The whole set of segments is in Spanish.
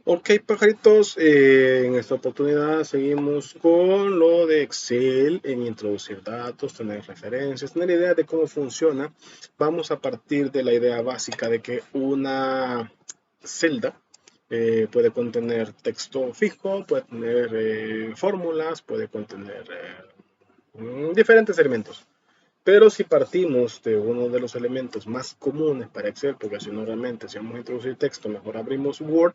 Ok, pajaritos, en esta oportunidad seguimos con lo de Excel, en introducir datos, tener referencias, tener idea de cómo funciona. Vamos a partir de la idea básica de que una celda puede contener texto fijo, puede tener fórmulas, puede contener diferentes elementos. Pero si partimos de uno de los elementos más comunes para Excel, porque si no realmente si vamos a introducir texto, mejor abrimos Word,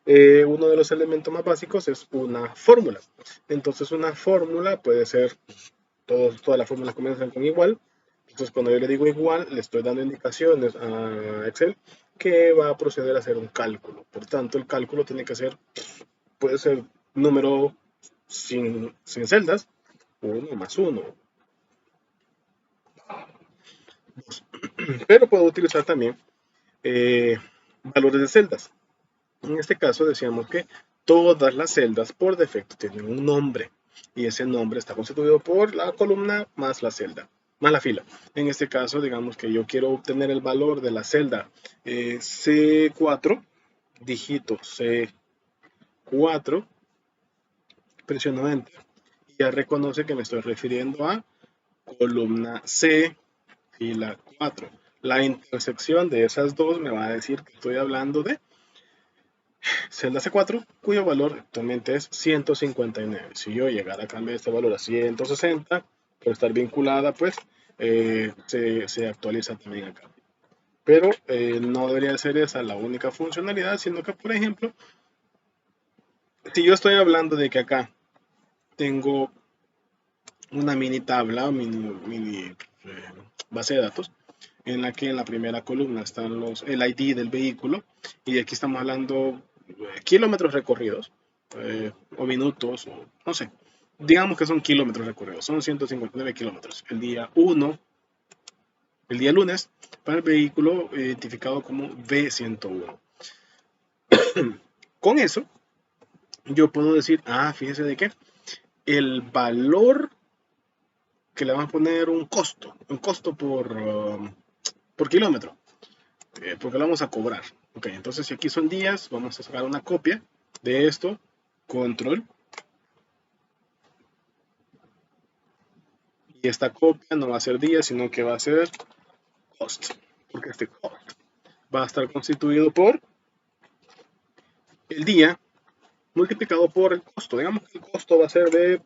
uno de los elementos más básicos es una fórmula. Entonces una fórmula puede ser, todas las fórmulas comienzan con igual. Entonces cuando yo le digo igual, le estoy dando indicaciones a Excel que va a proceder a hacer un cálculo. Por tanto, el cálculo tiene que ser, puede ser número sin celdas, uno más uno. Pero puedo utilizar también eh, valores de celdas. En este caso decíamos que todas las celdas por defecto tienen un nombre y ese nombre está constituido por la columna más la celda, más la fila. En este caso, digamos que yo quiero obtener el valor de la celda C4, dígito C4, presiono Enter y ya reconoce que me estoy refiriendo a columna C, fila 4. La intersección de esas dos me va a decir que estoy hablando de celda C4, cuyo valor actualmente es 159. Si yo llegara a cambiar este valor a 160, por estar vinculada, pues se actualiza también acá. Pero no debería ser esa la única funcionalidad, sino que, por ejemplo, si yo estoy hablando de que acá tengo una mini tabla, mini base de datos, en la que en la primera columna están el ID del vehículo y aquí estamos hablando kilómetros recorridos o minutos, o no sé, digamos que son kilómetros recorridos, son 159 kilómetros. El día lunes, para el vehículo identificado como V101. Con eso, yo puedo decir, fíjese de qué, el valor que le vamos a poner un costo por kilómetro, porque lo vamos a cobrar. Ok, entonces si aquí son días, vamos a sacar una copia de esto, control, y esta copia no va a ser días, sino que va a ser cost, porque este cost va a estar constituido por el día multiplicado por el costo. Digamos que el costo va a ser de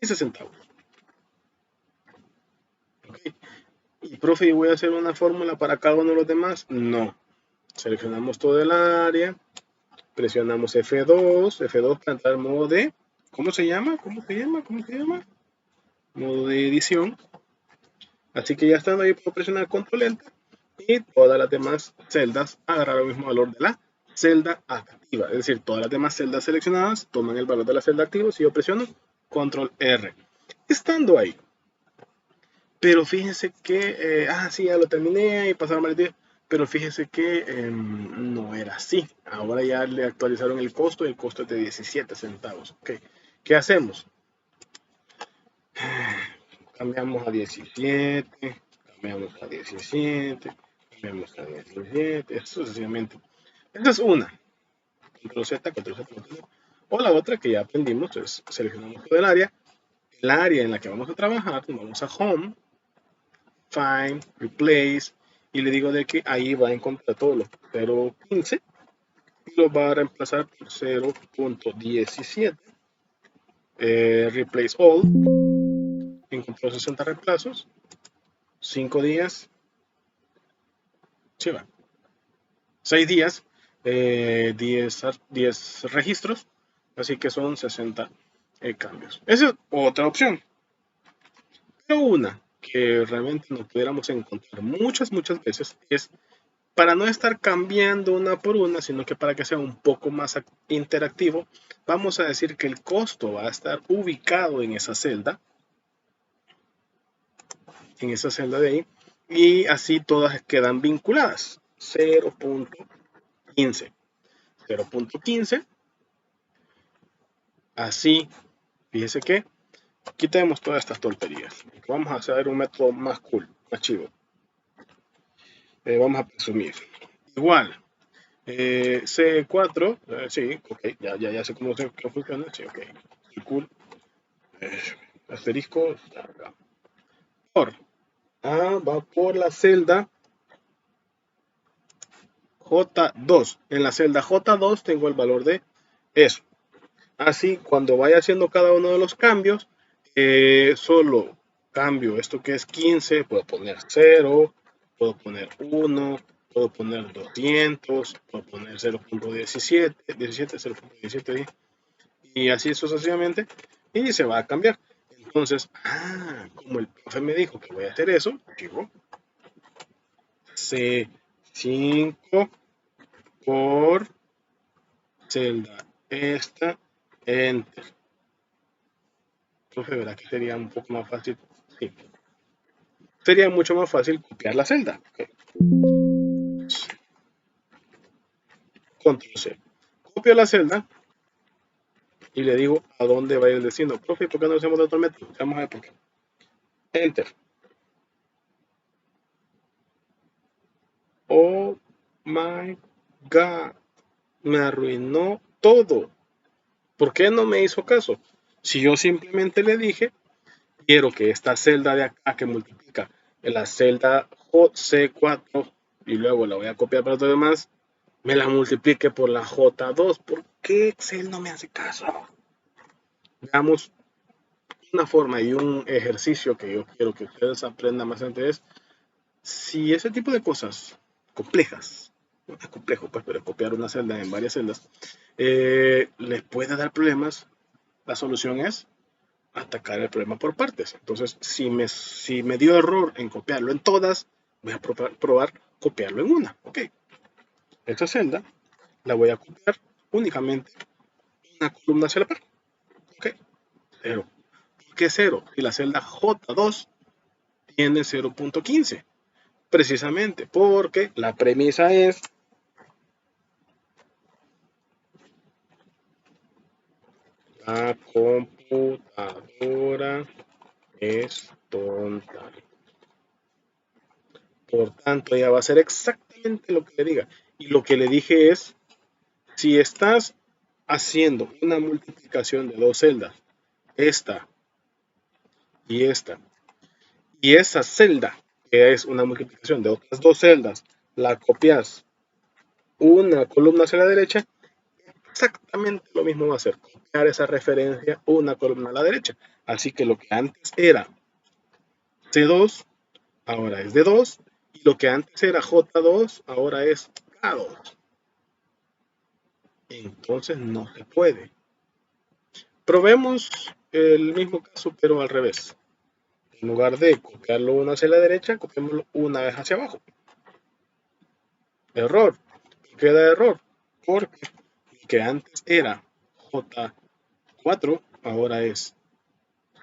15 centavos. Okay. Y profe, ¿voy a hacer una fórmula para cada uno de los demás? No. Seleccionamos todo el área, presionamos F2 para entrar en modo de, ¿cómo se llama? ¿Cómo se llama? ¿Cómo se llama? Modo de edición. Así que ya estando ahí puedo presionar control enter y todas las demás celdas agarrar el mismo valor de la celda activa. Es decir, todas las demás celdas seleccionadas toman el valor de la celda activa si yo presiono control R. Estando ahí. Pero fíjense que, sí, ya lo terminé y pasaron varios días. Pero fíjese que no era así. Ahora ya le actualizaron el costo y el costo es de 17 centavos. Okay. ¿Qué hacemos? Cambiamos a 17, cambiamos a 17, cambiamos a 17, sucesivamente. Esa es una. Control Z, Control Z, Control Z. O la otra que ya aprendimos es seleccionamos todo el área en la que vamos a trabajar, vamos a Home, Find, Replace, y le digo de que ahí va a encontrar todos los 0.15 y lo va a reemplazar por 0.17. Replace All, encontró 60 reemplazos, 5 días, sí va, 6 días, 10 registros, así que son 60 cambios. Esa es otra opción. Pero una que realmente no pudiéramos encontrar muchas veces es para no estar cambiando una por una, sino que para que sea un poco más interactivo, vamos a decir que el costo va a estar ubicado en esa celda de ahí, y así todas quedan vinculadas. 0.15. 0.15. Así, fíjese que quitemos todas estas tonterías. Vamos a hacer un método más cool, más chido. Vamos a presumir. Igual, C4, sí, ok, ya sé cómo funciona, sí, ok, cool, eh, asterisco, acá. Por, va por la celda J2. En la celda J2 tengo el valor de eso. Así, cuando vaya haciendo cada uno de los cambios, solo cambio esto que es 15, puedo poner 0, puedo poner 1, puedo poner 200, puedo poner 0.17, 17, 0.17 y así sucesivamente, y se va a cambiar. Entonces, como el profe me dijo que voy a hacer eso, digo C5 por celda esta, enter. Profe, ¿verdad que sería un poco más fácil? Sí. Sería mucho más fácil copiar la celda. Okay. Control C. Copio la celda y le digo a dónde va a ir el destino. Profe, ¿por qué no hacemos de otro método? Vamos a ver por qué. Enter. Oh my God. Me arruinó todo. ¿Por qué no me hizo caso? Si yo simplemente le dije, quiero que esta celda de acá que multiplica en la celda JC4 y luego la voy a copiar para todo demás, me la multiplique por la J2. ¿Por qué Excel no me hace caso? Veamos una forma y un ejercicio que yo quiero que ustedes aprendan bastante es si ese tipo de cosas complejas, no es complejo pues, pero copiar una celda en varias celdas, les puede dar problemas, la solución es atacar el problema por partes. Entonces, si me dio error en copiarlo en todas, voy a probar copiarlo en una. Ok, esta celda la voy a copiar únicamente una columna hacia la par. Ok, 0. ¿Por qué 0? Si la celda J2 tiene 0.15. Precisamente porque la premisa es la computadora es tonta. Por tanto, ella va a hacer exactamente lo que le diga. Y lo que le dije es, si estás haciendo una multiplicación de dos celdas, esta y esta, y esa celda, que es una multiplicación de otras dos celdas, la copias una columna hacia la derecha, exactamente lo mismo va a hacer, copiar esa referencia una columna a la derecha. Así que lo que antes era C2, ahora es D2, y lo que antes era J2, ahora es K2. Entonces no se puede. Probemos el mismo caso, pero al revés. En lugar de copiarlo una hacia la derecha, copiémoslo una vez hacia abajo. Error. Queda error. Porque lo que antes era J4, ahora es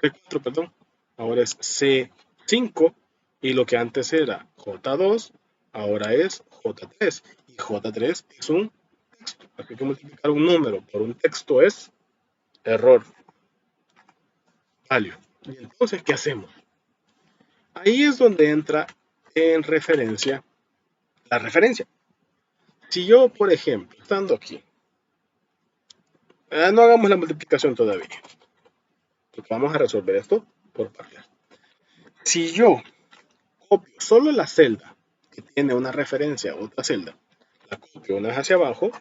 C4, perdón. Ahora es C5. Y lo que antes era J2, ahora es J3. Y J3 es un texto. Aquí hay que multiplicar un número por un texto es error. Value. Y entonces, ¿qué hacemos? Ahí es donde entra en referencia la referencia. Si yo, por ejemplo, estando aquí, no hagamos la multiplicación todavía, porque vamos a resolver esto por partes. Si yo copio solo la celda que tiene una referencia a otra celda, la copio una vez hacia abajo,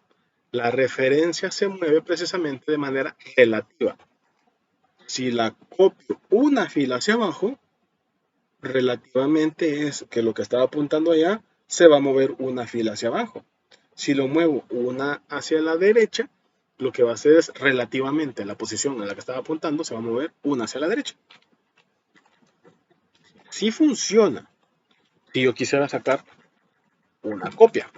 la referencia se mueve precisamente de manera relativa. Si la copio una fila hacia abajo, relativamente es que lo que estaba apuntando allá se va a mover una fila hacia abajo. Si lo muevo una hacia la derecha, lo que va a hacer es relativamente a la posición a la que estaba apuntando, se va a mover una hacia la derecha. Si funciona, si yo quisiera sacar una copia.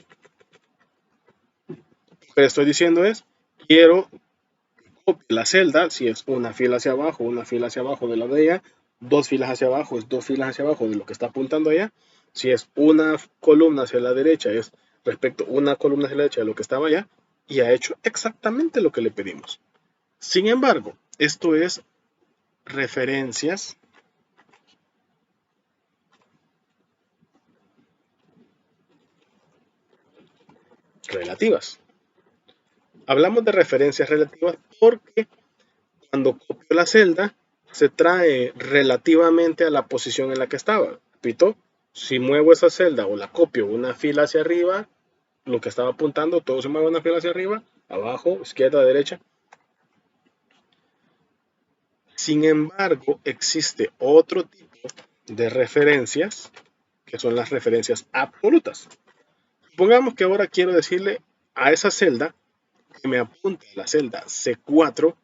Lo que estoy diciendo es, quiero copiar la celda, si es una fila hacia abajo, una fila hacia abajo de la de ella, dos filas hacia abajo, es dos filas hacia abajo de lo que está apuntando allá. Si es una columna hacia la derecha, es respecto a una columna hacia la derecha de lo que estaba allá, y ha hecho exactamente lo que le pedimos. Sin embargo, esto es referencias relativas. Hablamos de referencias relativas porque cuando copio la celda se trae relativamente a la posición en la que estaba. Repito, si muevo esa celda o la copio una fila hacia arriba, lo que estaba apuntando, todo se mueve una fila hacia arriba, abajo, izquierda, derecha. Sin embargo, existe otro tipo de referencias que son las referencias absolutas. Supongamos que ahora quiero decirle a esa celda que me apunte a la celda C4.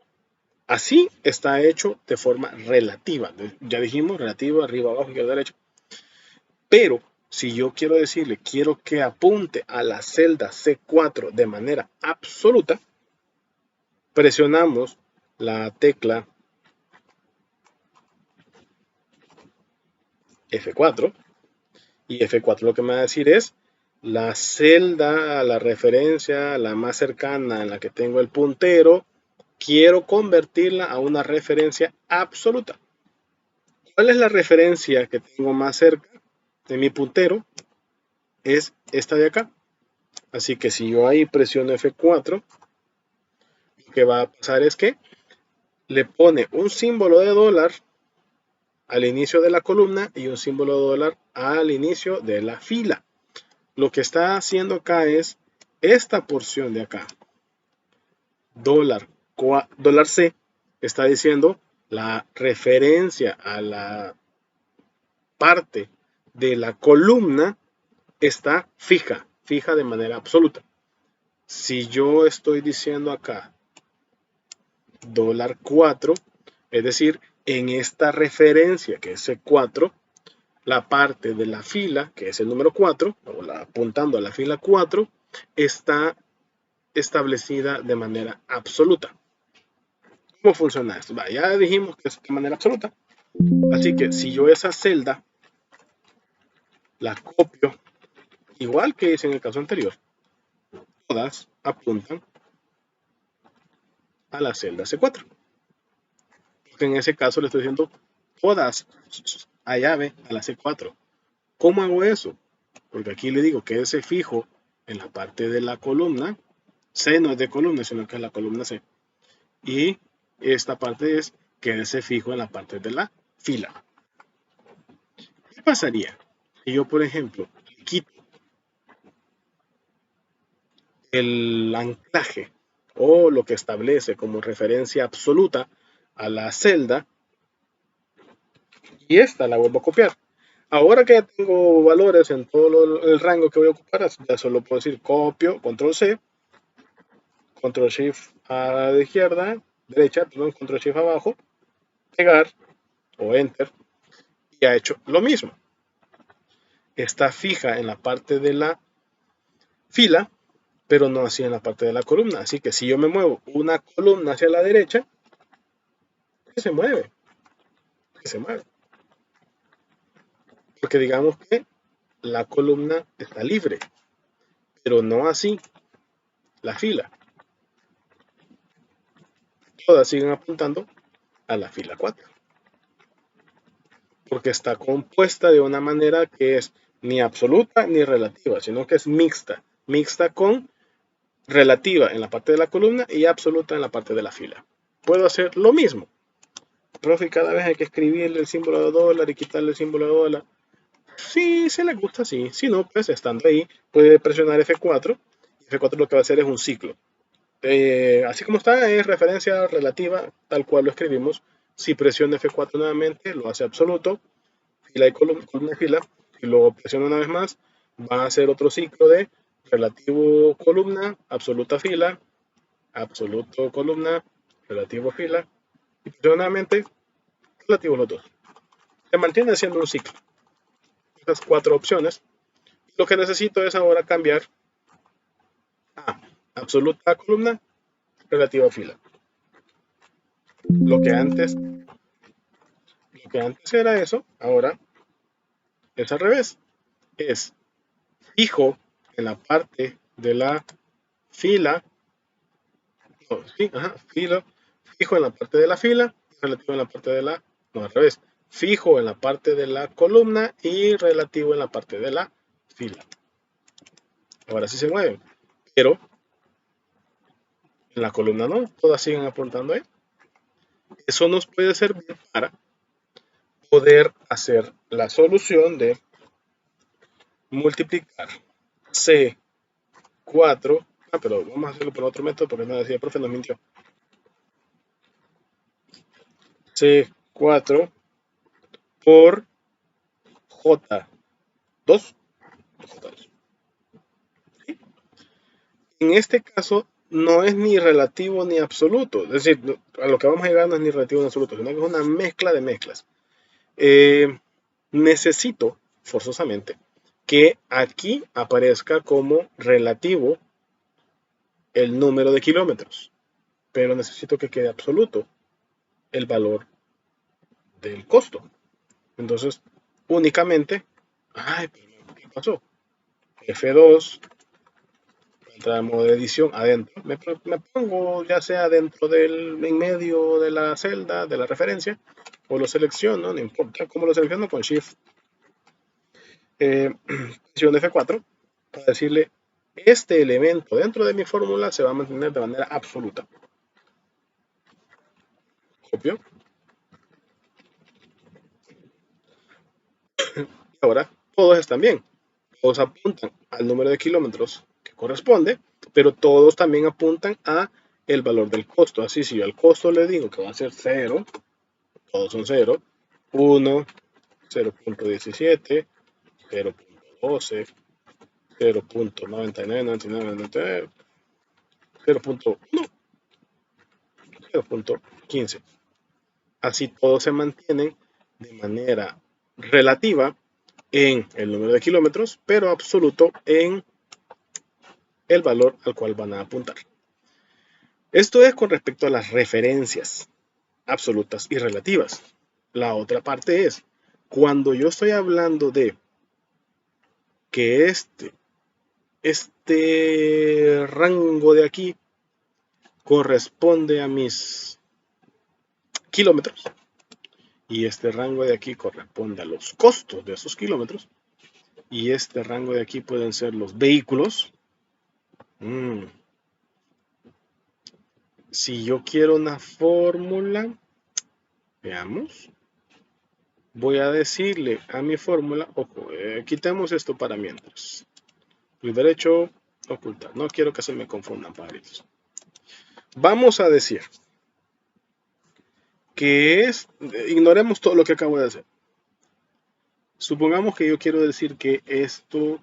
Así está hecho de forma relativa. Ya dijimos, relativa, arriba, abajo, izquierda, derecha. Pero si yo quiero decirle, quiero que apunte a la celda C4 de manera absoluta, presionamos la tecla F4 y F4 lo que me va a decir es la celda, la referencia, la más cercana en la que tengo el puntero, quiero convertirla a una referencia absoluta. ¿Cuál es la referencia que tengo más cerca de mi puntero? Es esta de acá. Así que si yo ahí presiono F4, lo que va a pasar es que le pone un símbolo de dólar al inicio de la columna y un símbolo de dólar al inicio de la fila. Lo que está haciendo acá es esta porción de acá, dólar C, está diciendo la referencia a la parte de la columna está fija de manera absoluta. Si yo estoy diciendo acá dólar 4, es decir, en esta referencia que es C4, la parte de la fila, que es el número 4, o apuntando a la fila 4, está establecida de manera absoluta. ¿Cómo funciona esto? Ya dijimos que es de manera absoluta. Así que si yo esa celda la copio, igual que hice en el caso anterior, todas apuntan a la celda C4. Porque en ese caso le estoy diciendo todas a llave a la C4. ¿Cómo hago eso? Porque aquí le digo que ese fijo en la parte de la columna. C no es de columna, sino que es la columna C. Y esta parte es quédese fijo en la parte de la fila. ¿Qué pasaría si yo, por ejemplo, quito el anclaje o lo que establece como referencia absoluta a la celda y esta la vuelvo a copiar? Ahora que ya tengo valores en todo el rango que voy a ocupar, ya solo puedo decir copio, control C, control shift a la izquierda, derecha, perdón, control shift abajo, pegar o enter y ha hecho lo mismo. Está fija en la parte de la fila, pero no así en la parte de la columna. Así que si yo me muevo una columna hacia la derecha, ¿qué se mueve? ¿Qué se mueve? Porque digamos que la columna está libre, pero no así la fila. Todas siguen apuntando a la fila 4. Porque está compuesta de una manera que es ni absoluta ni relativa, sino que es mixta. Mixta con relativa en la parte de la columna y absoluta en la parte de la fila. Puedo hacer lo mismo. Profe, cada vez hay que escribirle el símbolo de dólar y quitarle el símbolo de dólar. Sí, se le gusta, sí. Si no, pues estando ahí, puede presionar F4. F4 lo que va a hacer es un ciclo. Así como está, es referencia relativa, tal cual lo escribimos. Si presiono F4 nuevamente, lo hace absoluto, fila y columna y fila, y luego presiono una vez más, va a hacer otro ciclo de relativo columna, absoluta fila, absoluto columna, relativo fila, y presiono nuevamente, relativo los dos. Se mantiene haciendo un ciclo. Esas 4 opciones. Lo que necesito es ahora cambiar a absoluta columna, relativa fila. Lo que antes era eso, ahora es al revés. Es fijo en la parte de la fila, fijo en la parte de la fila, relativo en la parte de la, no, al revés, fijo en la parte de la columna y relativo en la parte de la fila. Ahora sí se mueven, pero en la columna no, todas siguen apuntando ahí. Eso nos puede servir para poder hacer la solución de multiplicar C4, pero vamos a hacerlo por otro método porque no decía, el profe nos mintió. C4 por J2. En este caso no es ni relativo ni absoluto, es decir, a lo que vamos a llegar no es ni relativo ni absoluto, sino que es una mezcla de mezclas. Necesito forzosamente que aquí aparezca como relativo el número de kilómetros, pero necesito que quede absoluto el valor del costo. Entonces, únicamente, ¿qué pasó? F2, entra en modo de edición adentro, me pongo ya sea dentro del, en medio de la celda, de la referencia, o lo selecciono, no importa cómo lo selecciono, con Shift, presión F4, para decirle, este elemento dentro de mi fórmula se va a mantener de manera absoluta. Copio. Y ahora todos están bien. Todos apuntan al número de kilómetros que corresponde, pero todos también apuntan a el valor del costo. Así, si yo al costo le digo que va a ser 0, todos son 0, 1, 0.17, 0.12, 0.99, 99, 0.1, 0.15. Así todos se mantienen de manera relativa en el número de kilómetros, pero absoluto en el valor al cual van a apuntar. Esto es con respecto a las referencias absolutas y relativas. La otra parte es, cuando yo estoy hablando de que este rango de aquí corresponde a mis kilómetros y este rango de aquí corresponde a los costos de esos kilómetros y este rango de aquí pueden ser los vehículos. Si yo quiero una fórmula, veamos, voy a decirle a mi fórmula, ojo, quitemos esto para mientras. Clic derecho, ocultar. No quiero que se me confundan, pajaritos. Vamos a decir que ignoremos todo lo que acabo de hacer. Supongamos que yo quiero decir que esto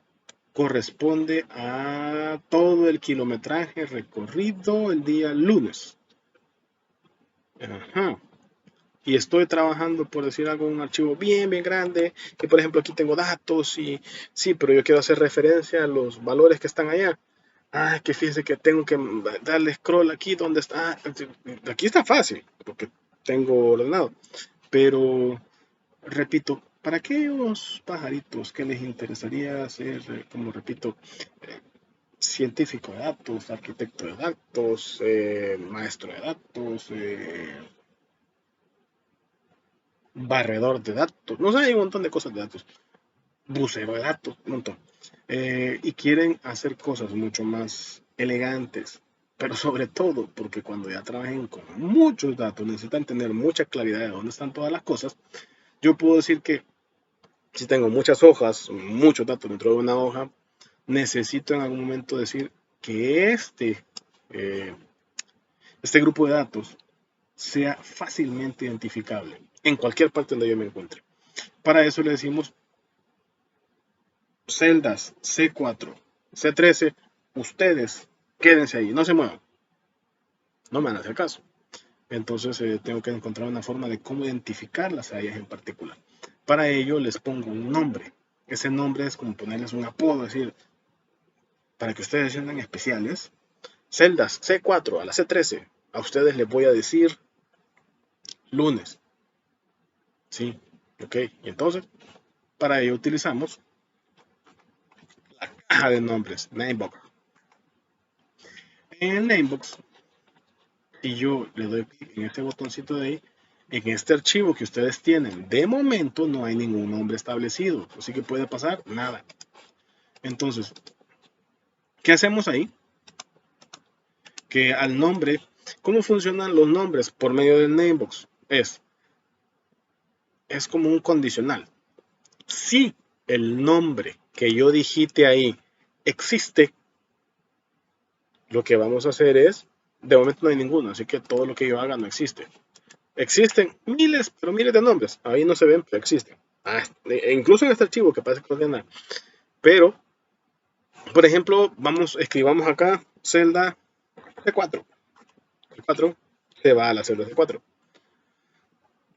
corresponde a todo el kilometraje recorrido el día lunes. Ajá. Y estoy trabajando, por decir algo, un archivo bien grande, que por ejemplo aquí tengo datos y sí, pero yo quiero hacer referencia a los valores que están allá. Que fíjense que tengo que darle scroll aquí donde está. Aquí está fácil, porque tengo ordenado. Pero, repito, para aquellos pajaritos que les interesaría ser, como repito, científico de datos, arquitecto de datos, maestro de datos, barredor de datos, no sé, hay un montón de cosas de datos, buceo de datos, un montón. Y quieren hacer cosas mucho más elegantes, pero sobre todo porque cuando ya trabajen con muchos datos necesitan tener mucha claridad de dónde están todas las cosas. Yo puedo decir que si tengo muchas hojas, muchos datos dentro de una hoja, necesito en algún momento decir que este grupo de datos sea fácilmente identificable en cualquier parte donde yo me encuentre. Para eso le decimos celdas C4, C13, ustedes quédense ahí, no se muevan, no me van a hacer caso. Entonces tengo que encontrar una forma de cómo identificarlas a ellas en particular. Para ello les pongo un nombre. Ese nombre es como ponerles un apodo, es decir, para que ustedes se sientan especiales. Celdas C4 a la C13, a ustedes les voy a decir lunes. Sí, ok. Y entonces, para ello utilizamos la caja de nombres, Namebox. En el Namebox, y yo le doy clic en este botoncito de ahí, en este archivo que ustedes tienen, de momento no hay ningún nombre establecido, así que puede pasar nada. Entonces, ¿qué hacemos ahí? que al nombre, ¿cómo funcionan los nombres por medio del namebox? Es como un condicional. Si el nombre que yo digite ahí existe, lo que vamos a hacer es, de momento no hay ninguno, así que todo lo que yo haga no existe. Existen miles, pero miles de nombres. Ahí no se ven, pero existen. Incluso en este archivo que parece que no tiene nada. Pero, por ejemplo, escribamos acá celda C4. El 4 se va a la celda C4.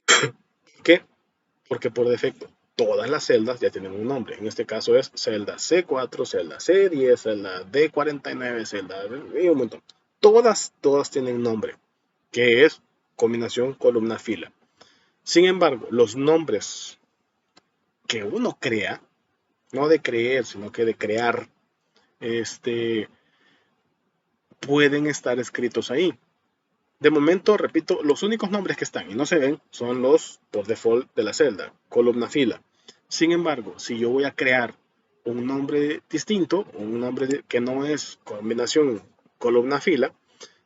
¿Por qué? Porque por defecto todas las celdas ya tienen un nombre. En este caso es celda C4, celda C10, celda D49, celda y un montón. Todas tienen nombre, que es combinación columna-fila. Sin embargo, los nombres que uno crea, no de creer, sino que de crear, pueden estar escritos ahí. De momento, repito, los únicos nombres que están y no se ven son los por default de la celda, columna fila. Sin embargo, si yo voy a crear un nombre distinto, un nombre que no es combinación columna fila,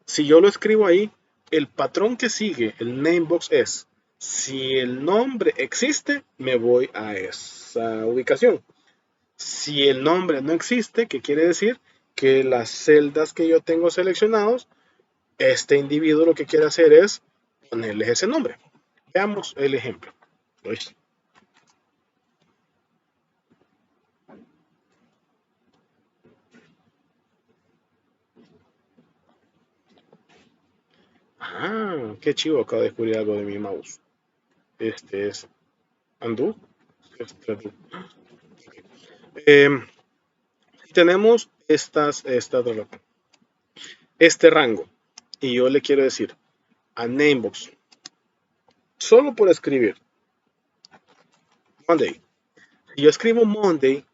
si yo lo escribo ahí, el patrón que sigue el namebox es, si el nombre existe, me voy a esa ubicación. Si el nombre no existe, ¿qué quiere decir? Que las celdas que yo tengo seleccionados, este individuo lo que quiere hacer es ponerles ese nombre. Veamos el ejemplo. Qué chivo, acabo de descubrir algo de mi mouse. Este es undo. Eh, tenemos este rango. Y yo le quiero decir a namebox, solo por escribir Monday. Si yo escribo Monday,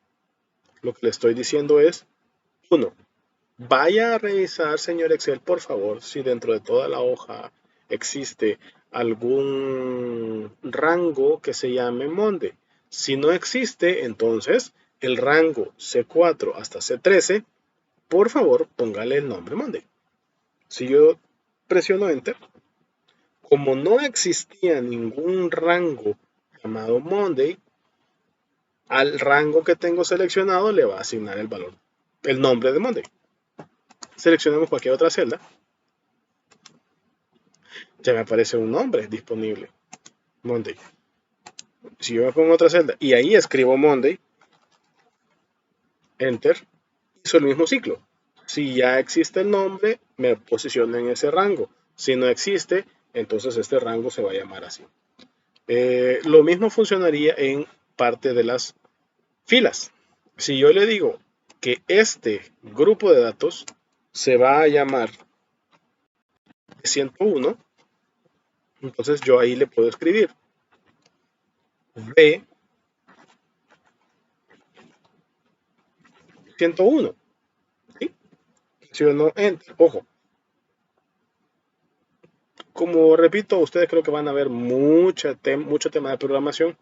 lo que le estoy diciendo es, uno, vaya a revisar, señor Excel, por favor, si dentro de toda la hoja existe algún rango que se llame Monday. Si no existe, entonces el rango C4 hasta C13, por favor, póngale el nombre Monday. Si yo presiono Enter, como no existía ningún rango llamado Monday, al rango que tengo seleccionado le va a asignar el valor, el nombre de Monday. Seleccionemos cualquier otra celda. Ya me aparece un nombre disponible. Monday. Si yo me pongo otra celda y ahí escribo Monday, Enter, hizo el mismo ciclo. Si ya existe el nombre, me posiciona en ese rango. Si no existe, entonces este rango se va a llamar así. Lo mismo funcionaría en parte de las filas. Si yo le digo que este grupo de datos se va a llamar 101, entonces yo ahí le puedo escribir B 101. ¿Sí? Presiono Enter. Ojo, como repito, ustedes creo que van a ver mucho tema de programación.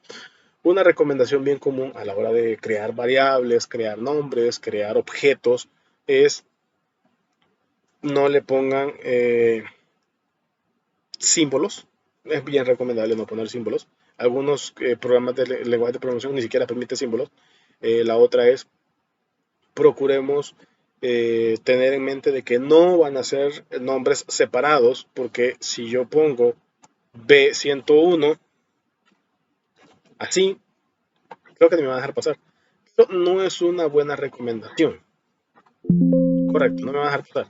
Una recomendación bien común a la hora de crear variables, crear nombres, crear objetos, es no le pongan símbolos. Es bien recomendable no poner símbolos. Algunos programas de lenguaje de programación ni siquiera permiten símbolos. La otra es, procuremos tener en mente de que no van a ser nombres separados, porque si yo pongo B101 así, creo que ni me va a dejar pasar. Pero no es una buena recomendación. Correcto, no me va a dejar pasar,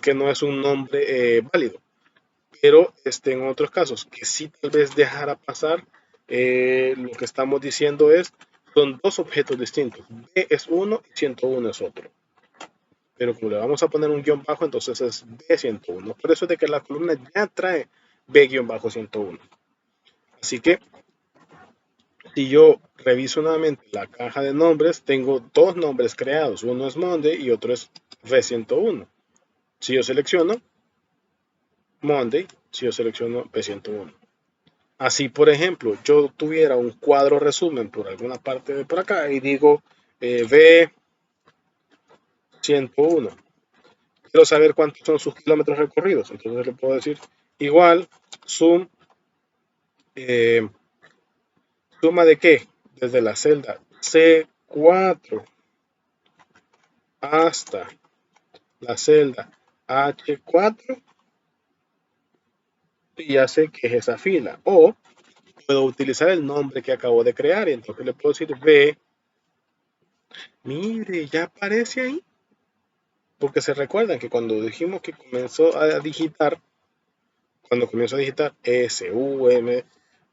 que no es un nombre válido. Pero en otros casos, que sí tal vez dejara pasar, lo que estamos diciendo es, son dos objetos distintos. B es uno y 101 es otro. Pero como le vamos a poner un guión bajo, entonces es B101. Por eso es de que la columna ya trae B-101. Así que si yo reviso nuevamente la caja de nombres, tengo dos nombres creados. Uno es Monday y otro es B101. Si yo selecciono Monday, si yo selecciono B101. Así, por ejemplo, yo tuviera un cuadro resumen por alguna parte de por acá y digo B101. quiero saber cuántos son sus kilómetros recorridos. Entonces le puedo decir igual sum, eh, suma de qué, desde la celda C4 hasta la celda H4 y ya sé que es esa fila. O puedo utilizar el nombre que acabo de crear y entonces le puedo decir B. Mire, ya aparece ahí. Porque se recuerdan que cuando dijimos que comenzó a digitar, cuando comienzo a digitar SUM,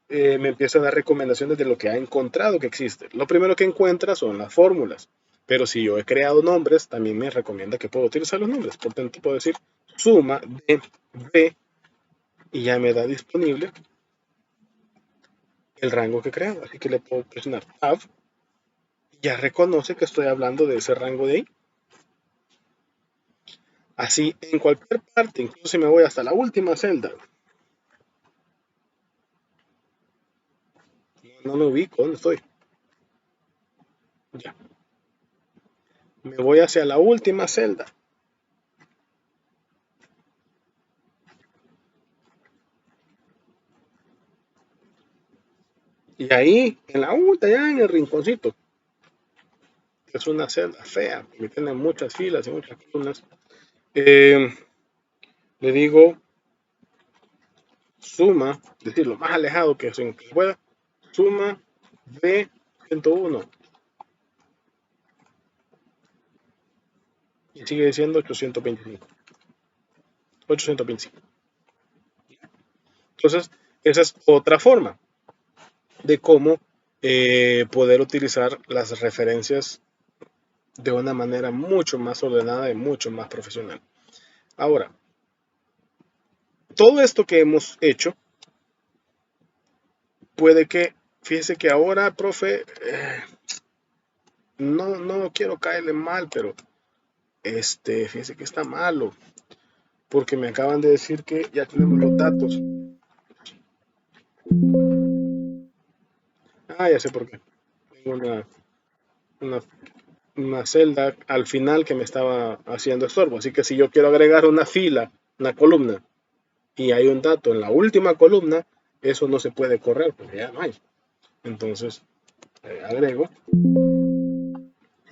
me empieza a dar recomendaciones de lo que ha encontrado que existe. Lo primero que encuentra son las fórmulas. Pero si yo he creado nombres, también me recomienda que puedo utilizar los nombres. Por tanto, puedo decir suma de B y ya me da disponible el rango que he creado. Así que le puedo presionar Tab y ya reconoce que estoy hablando de ese rango de ahí. Así en cualquier parte, incluso si me voy hasta la última celda. No me ubico, ¿dónde estoy? Ya. Me voy hacia la última celda. Y ahí, en la última, ya en el rinconcito, que es una celda fea, que tiene muchas filas y muchas columnas, le digo suma, es decir, lo más alejado que se pueda, suma de 101. Y sigue diciendo 825. 825. Entonces, esa es otra forma de cómo poder utilizar las referencias de una manera mucho más ordenada y mucho más profesional. Ahora, todo esto que hemos hecho, puede que, fíjese que ahora, profe, no quiero caerle mal, pero fíjese que está malo, porque me acaban de decir que ya tenemos los datos. Ah, ya sé por qué. Tengo una, una celda al final que me estaba haciendo estorbo. Así que si yo quiero agregar una fila, una columna, y hay un dato en la última columna, eso no se puede correr porque ya no hay. Entonces, agrego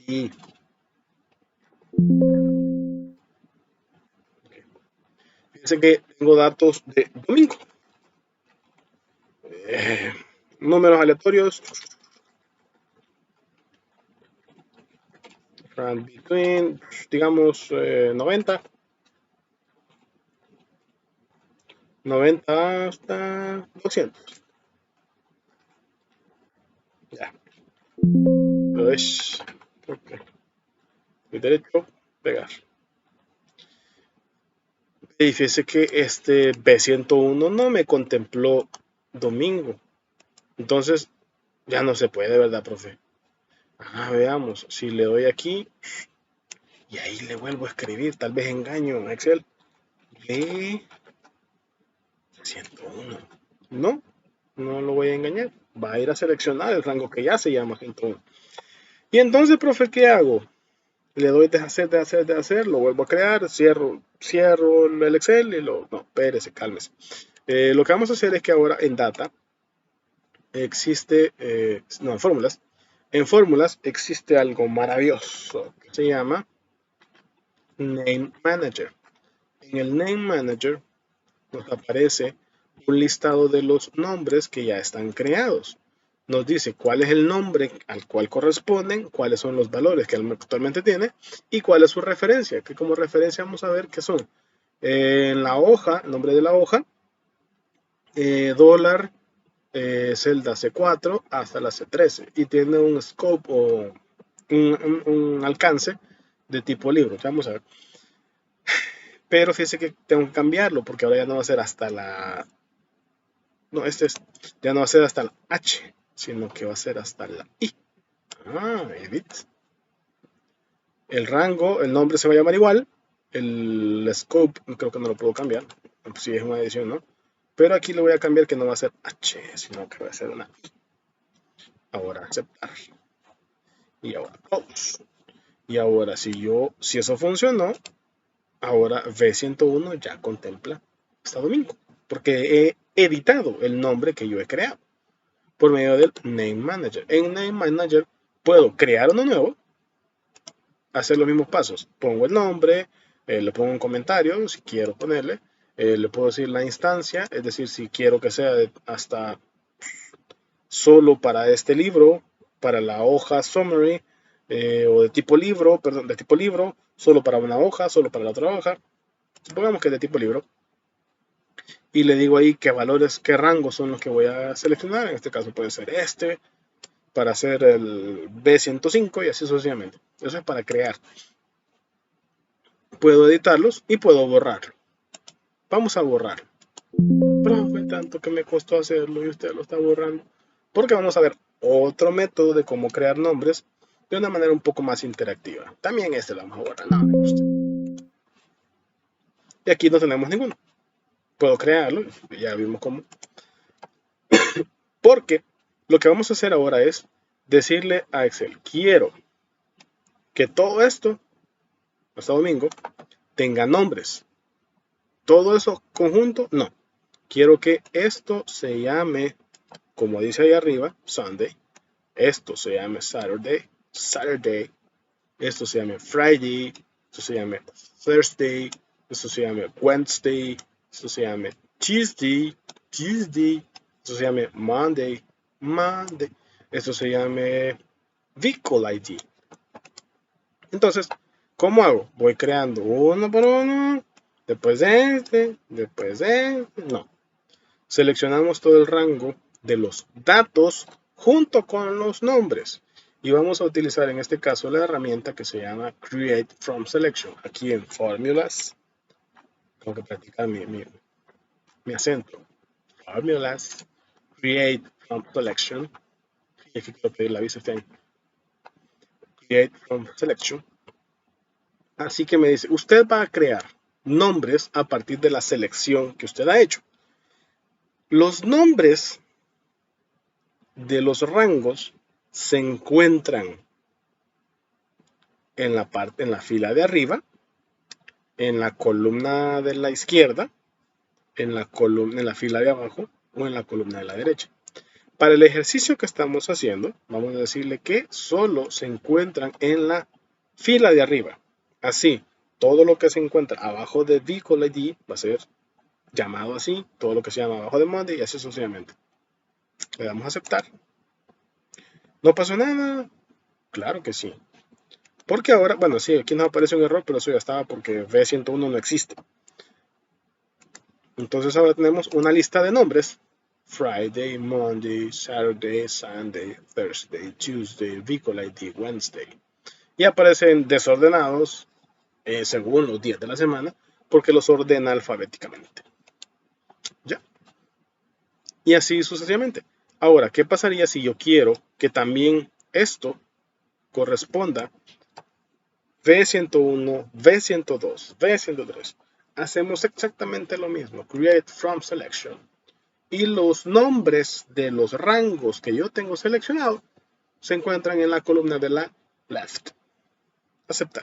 y fíjense que tengo datos de domingo. Eh, Números aleatorios. Between, digamos, 90. 90 hasta 200. Ya. Pues, okay. Clic derecho, pegar. Y fíjese que este B101 no me contempló domingo. Entonces, ya no se puede, ¿verdad, profe? Veamos. Si le doy aquí y ahí le vuelvo a escribir, tal vez engaño en Excel. B101. No, no lo voy a engañar. Va a ir a seleccionar el rango que ya se llama 101. Y entonces, profe, ¿qué hago? Le doy deshacer, lo vuelvo a crear, cierro el Excel y lo... No, espérese, cálmese. Lo que vamos a hacer es que ahora en Data existe, no, en fórmulas existe algo maravilloso que se llama Name Manager. En el Name Manager nos aparece un listado de los nombres que ya están creados. Nos dice cuál es el nombre al cual corresponden, cuáles son los valores que actualmente tiene y cuál es su referencia, que como referencia vamos a ver qué son. En la hoja, el nombre de la hoja, dólar, celda C4 hasta la C13 y tiene un scope o un alcance de tipo libro. Vamos a ver. Pero fíjese que tengo que cambiarlo porque ahora ya no va a ser hasta la... No, ya no va a ser hasta la H, sino que va a ser hasta la I. Edit. El rango, el nombre se va a llamar igual. El scope, creo que no lo puedo cambiar. Si es una edición, ¿no? Pero aquí le voy a cambiar que no va a ser H, sino que va a ser una I. Ahora aceptar. Y ahora close. Y ahora si eso funcionó, ahora V101 ya contempla Estado Domingo, porque he editado el nombre que yo he creado por medio del Name Manager. En Name Manager puedo crear uno nuevo, hacer los mismos pasos. Pongo el nombre, le pongo un comentario si quiero ponerle, le puedo decir la instancia, es decir, si quiero que sea hasta solo para este libro, para la hoja summary, o de tipo libro, perdón, de tipo libro, solo para una hoja, solo para la otra hoja. Supongamos que es de tipo libro. Y le digo ahí qué valores, qué rangos son los que voy a seleccionar. En este caso puede ser este, para hacer el B105 y así sucesivamente. Eso es para crear. Puedo editarlos y puedo borrarlo. Vamos a borrar. Pero fue tanto que me costó hacerlo y usted lo está borrando. Porque vamos a ver otro método de cómo crear nombres de una manera un poco más interactiva. También este lo vamos a borrar. No me gusta. Y aquí no tenemos ninguno. Puedo crearlo. Ya vimos cómo. Porque lo que vamos a hacer ahora es decirle a Excel, quiero que todo esto, hasta domingo, tenga nombres. Todo eso conjunto, no. Quiero que esto se llame, como dice ahí arriba, Sunday. Esto se llame Saturday, Saturday. Esto se llame Friday. Esto se llame Thursday. Esto se llame Wednesday. Esto se llame Tuesday, Tuesday. Esto se llame Monday, Monday. Esto se llame Vehicle ID. Entonces, ¿cómo hago? Voy creando uno por uno, después de después de no. Seleccionamos todo el rango de los datos junto con los nombres. Y vamos a utilizar en este caso la herramienta que se llama Create from Selection. Aquí en Formulas, tengo que practicar mi acento. Formulas, Create from Selection. Y aquí quiero pedir la visa este año. Create from Selection. Así que me dice, usted va a crear nombres a partir de la selección que usted ha hecho. Los nombres de los rangos se encuentran en la fila de arriba, en la columna de la izquierda, en la fila de abajo o en la columna de la derecha. Para el ejercicio que estamos haciendo, vamos a decirle que solo se encuentran en la fila de arriba. Así, todo lo que se encuentra abajo de Vehicle ID va a ser llamado así, todo lo que se llama abajo de Monday y así sucesivamente. Le damos a aceptar. ¿No pasó nada? Claro que sí. Porque ahora, bueno, sí, aquí nos aparece un error, pero eso ya estaba porque V101 no existe. Entonces ahora tenemos una lista de nombres. Friday, Monday, Saturday, Sunday, Thursday, Tuesday, Vehicle ID, Wednesday. Y aparecen desordenados según los días de la semana, porque los ordena alfabéticamente. ¿Ya? Y así sucesivamente. Ahora, ¿qué pasaría si yo quiero que también esto corresponda V101, V102, V103? Hacemos exactamente lo mismo. Create from selection. Y los nombres de los rangos que yo tengo seleccionado se encuentran en la columna de la left. Aceptar.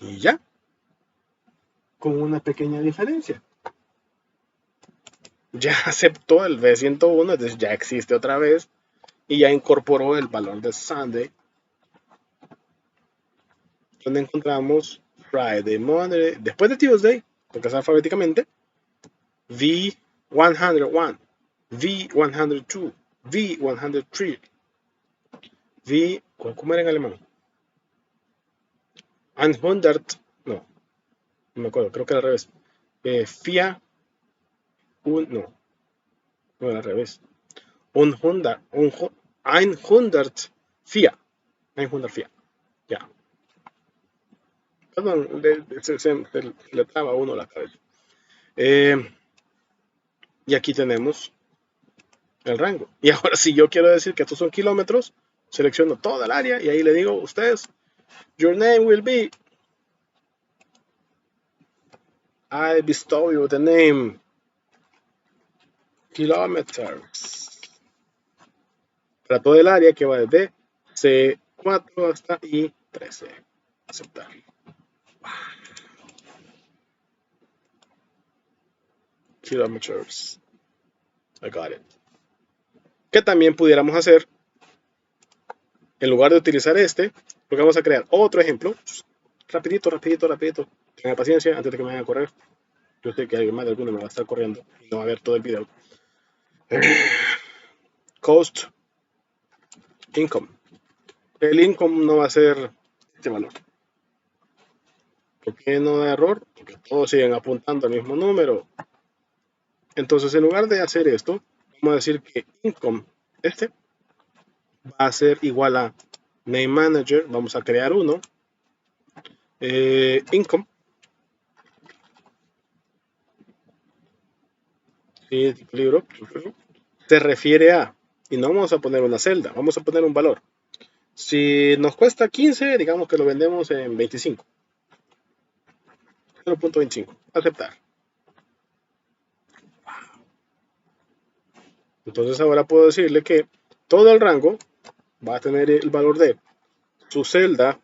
Y ya. Con una pequeña diferencia. Ya aceptó el V101, entonces ya existe otra vez. Y ya incorporó el valor de Sunday. Donde encontramos Friday, Monday, después de Tuesday, porque es alfabéticamente, V101, V102, V103, ¿cómo era en alemán? 100, no me acuerdo, creo que era al revés. FIA, no era al revés. 100, 100 FIA, ya. Perdón, le traba a uno la cabeza. Y aquí tenemos el rango. Y ahora si yo quiero decir que estos son kilómetros, selecciono toda el área y ahí le digo a ustedes, your name will be, I bestow you the name, kilometers. Para todo el área que va desde C4 hasta I13. Aceptar. kilometers. I got it. Que también pudiéramos hacer, en lugar de utilizar este, porque vamos a crear otro ejemplo. Rapidito. Tengan paciencia antes de que me vayan a correr. Yo sé que alguien más de alguno me va a estar corriendo y no va a ver todo el video. Cost income. El income no va a ser este valor. ¿Por qué no da error? Porque todos siguen apuntando al mismo número. Entonces, en lugar de hacer esto, vamos a decir que income, este, va a ser igual a name manager. Vamos a crear uno. Income. Sí, libro. Se refiere a, y no vamos a poner una celda, vamos a poner un valor. Si nos cuesta 15, digamos que lo vendemos en 25. 0.25. Aceptar. Entonces ahora puedo decirle que todo el rango va a tener el valor de su celda,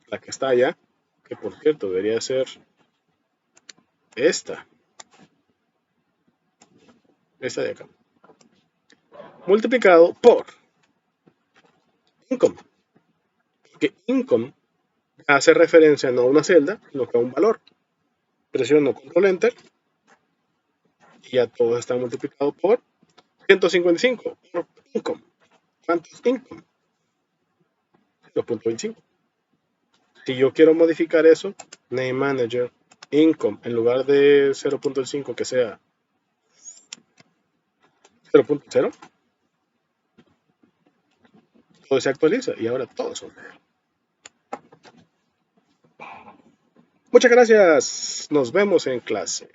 la que está allá, que por cierto debería ser esta de acá, multiplicado por income, porque income hace referencia no a una celda, sino que a un valor. Presiono control enter y ya todos están multiplicados por 155 por income. ¿Cuánto es income? 0.25. Si yo quiero modificar eso, name manager income, en lugar de 0.5 que sea 0.0, todo se actualiza y ahora todos son 0. Muchas gracias. Nos vemos en clase.